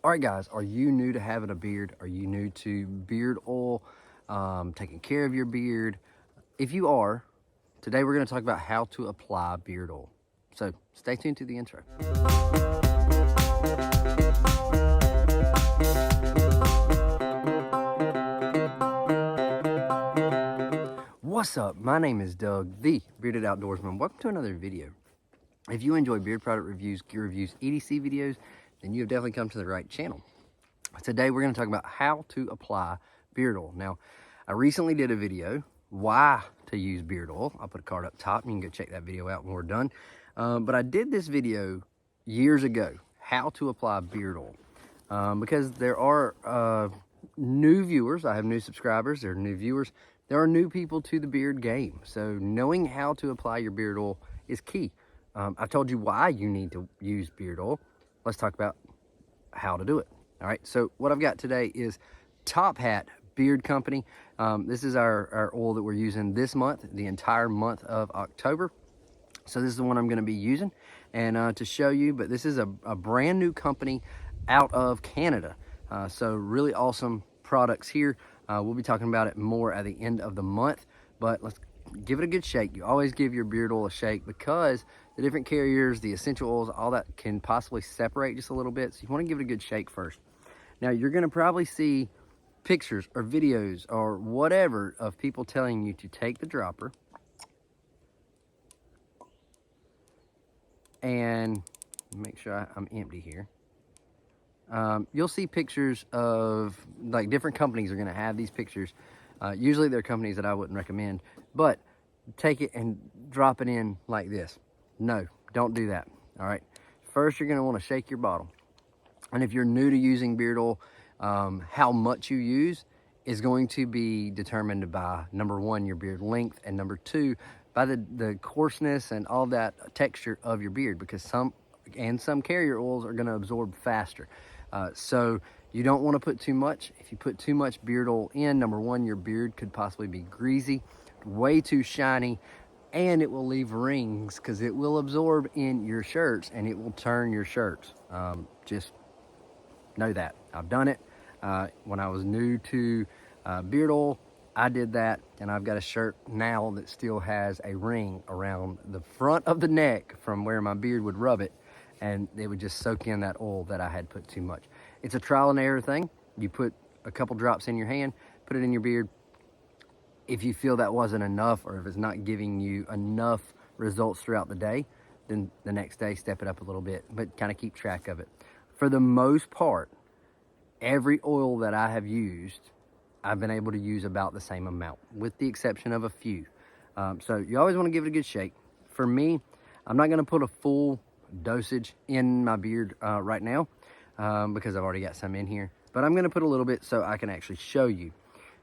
All right, guys, are you new to having a beard? Are you new to beard oil, taking care of your beard? If you are, today we're going to talk about how to apply beard oil. So stay tuned to the intro. What's up? My name is Doug, the Bearded Outdoorsman. Welcome to another video. If you enjoy beard product reviews, gear reviews, EDC videos, then you have definitely come to the right channel. Today we're going to talk about how to apply beard oil. Now, I recently did a video, why to use beard oil. I'll put a card up top. You can go check that video out when we're done. But I did this video years ago, how to apply beard oil. Because there are new viewers. I have new subscribers. There are new viewers. There are new people to the beard game. So knowing how to apply your beard oil is key. I've told you why you need to use beard oil. Let's talk about how to do it. All right, so what I've got today is Top Hat Beard Company. This is our oil that we're using this month, the entire month of October. So this is the one I'm gonna be using and to show you, but this is a brand new company out of Canada. So really awesome products here. We'll be talking about it more at the end of the month, but let's give it a good shake. You always give your beard oil a shake because the different carriers, the essential oils, all that can possibly separate just a little bit. So you wanna give it a good shake first. Now you're gonna probably see pictures or videos or whatever of people telling you to take the dropper and make sure I'm empty here. You'll see pictures of, like, different companies are gonna have these pictures. Usually they're companies that I wouldn't recommend, but take it and drop it in like this. No, don't do that, all right? First, you're gonna wanna shake your bottle. And if you're new to using beard oil, how much you use is going to be determined by, number one, your beard length, and number two, by the coarseness and all that texture of your beard, because some carrier oils are gonna absorb faster. So you don't wanna put too much. If you put too much beard oil in, number one, your beard could possibly be greasy, way too shiny, and it will leave rings because it will absorb in your shirts and it will turn your shirts. Just know that. I've done it. When I was new to beard oil, I did that, and I've got a shirt now that still has a ring around the front of the neck from where my beard would rub it, and it would just soak in that oil that I had put too much. It's a trial and error thing. You put a couple drops in your hand, put it in your beard. If you feel that wasn't enough, or if it's not giving you enough results throughout the day, then the next day step it up a little bit, but kind of keep track of it. For the most part, every oil that I have used, I've been able to use about the same amount, with the exception of a few. So you always want to give it a good shake. For me, I'm not going to put a full dosage in my beard right now because I've already got some in here, but I'm going to put a little bit so I can actually show you.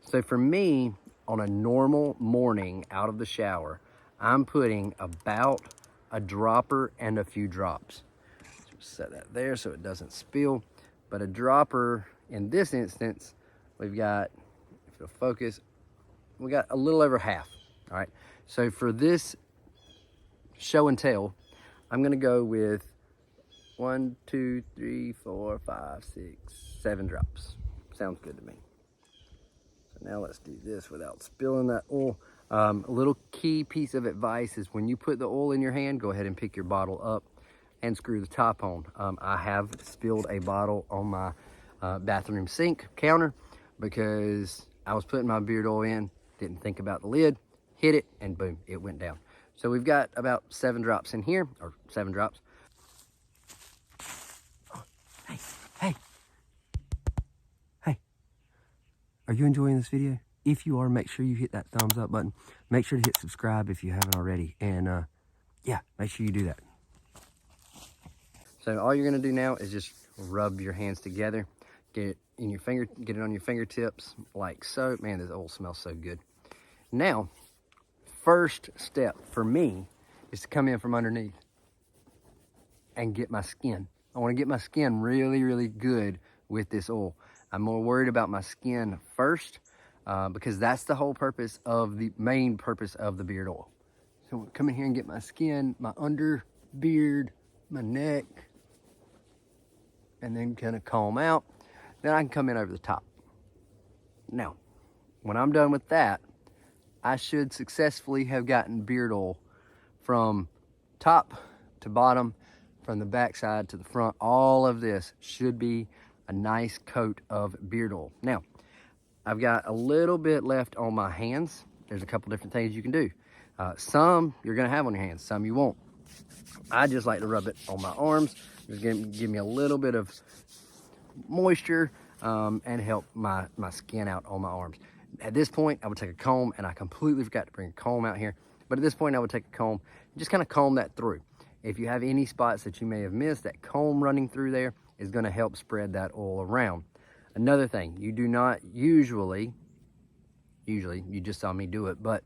So for me, on a normal morning out of the shower, I'm putting about a dropper and a few drops. Just set that there so it doesn't spill. But a dropper, in this instance, we've got, if it'll focus, we got a little over half, all right? So for this show and tell, I'm gonna go with 1, 2, 3, 4, 5, 6, 7 drops. Sounds good to me. So now let's do this without spilling that oil. A little key piece of advice is when you put the oil in your hand, go ahead and pick your bottle up and screw the top on. I have spilled a bottle on my bathroom sink counter because I was putting my beard oil in, didn't think about the lid, hit it, and boom, it went down. So we've got about 7 drops in here, or 7 drops. Oh, hey. Are you enjoying this video? If you are, make sure you hit that thumbs up button. Make sure to hit subscribe if you haven't already. And yeah, make sure you do that. So all you're gonna do now is just rub your hands together, get it on your fingertips like so. Man, this oil smells so good. Now, first step for me is to come in from underneath and get my skin. I wanna get my skin really, really good with this oil. I'm more worried about my skin first because that's the whole purpose of the main purpose of the beard oil. So come in here and get my skin, my under beard, my neck, and then kind of comb out. Then I can come in over the top. Now, when I'm done with that, I should successfully have gotten beard oil from top to bottom, from the backside to the front. All of this should be a nice coat of beard oil. Now, I've got a little bit left on my hands. There's a couple different things you can do. Some you're gonna have on your hands, some you won't. I just like to rub it on my arms. Just give me a little bit of moisture and help my skin out on my arms. At this point, I would take a comb, and I completely forgot to bring a comb out here. But at this point, I would take a comb and just kind of comb that through. If you have any spots that you may have missed, that comb running through there is gonna help spread that oil around. Another thing, you do not usually, you just saw me do it, but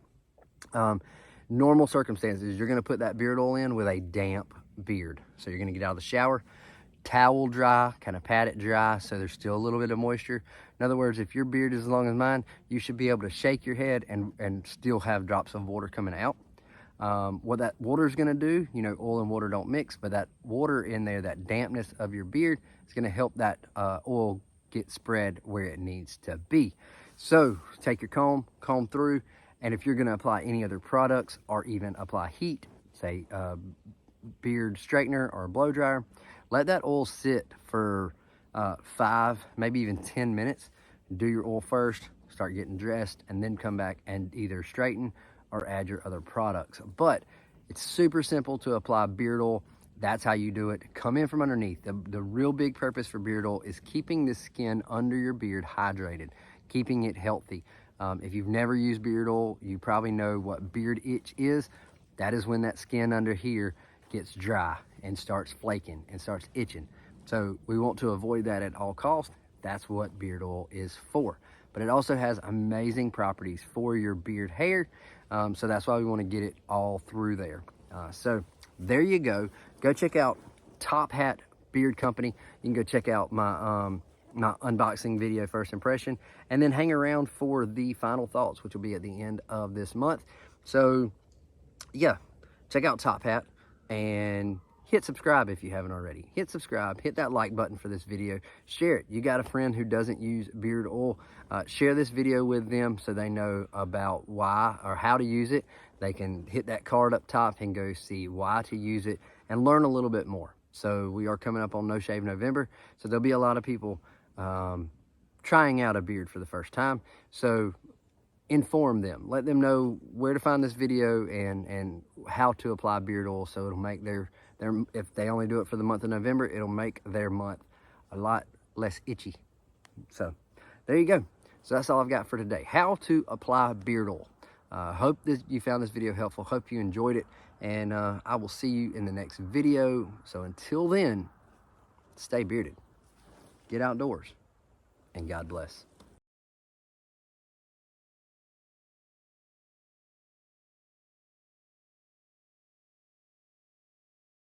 normal circumstances, you're gonna put that beard oil in with a damp beard. So you're gonna get out of the shower, towel dry, kind of pat it dry so there's still a little bit of moisture. In other words, if your beard is as long as mine, you should be able to shake your head and still have drops of water coming out. What that water is gonna do, you know, oil and water don't mix, but that water in there, that dampness of your beard, is gonna help that oil get spread where it needs to be. So take your comb through, and if you're gonna apply any other products or even apply heat, say beard straightener or a blow dryer, let that oil sit for 5, maybe even 10 minutes. Do your oil first, start getting dressed, and then come back and either straighten or add your other products. But it's super simple to apply beard oil. That's how you do it. Come in from underneath. The real big purpose for beard oil is keeping the skin under your beard hydrated, keeping it healthy. If you've never used beard oil, you probably know what beard itch is. That is when that skin under here gets dry and starts flaking and starts itching. So we want to avoid that at all costs. That's what beard oil is for. But it also has amazing properties for your beard hair. So that's why we want to get it all through there. So there you go. Go check out Top Hat Beard Company. You can go check out my my unboxing video, first impression, and then hang around for the final thoughts, which will be at the end of this month. So yeah, check out Top Hat and hit subscribe if you haven't already. Hit subscribe, hit that like button for this video, share it. You got a friend who doesn't use beard oil, share this video with them so they know about why or how to use it. They can hit that card up top and go see why to use it and learn a little bit more. So we are coming up on No Shave November, so there'll be a lot of people trying out a beard for the first time. So inform them, let them know where to find this video and how to apply beard oil, so it'll make their if they only do it for the month of November, it'll make their month a lot less itchy. So there you go. So that's all I've got for today, how to apply beard oil. Hope you found this video helpful, hope you enjoyed it, and I will see you in the next video. So until then, stay bearded, get outdoors, and God bless.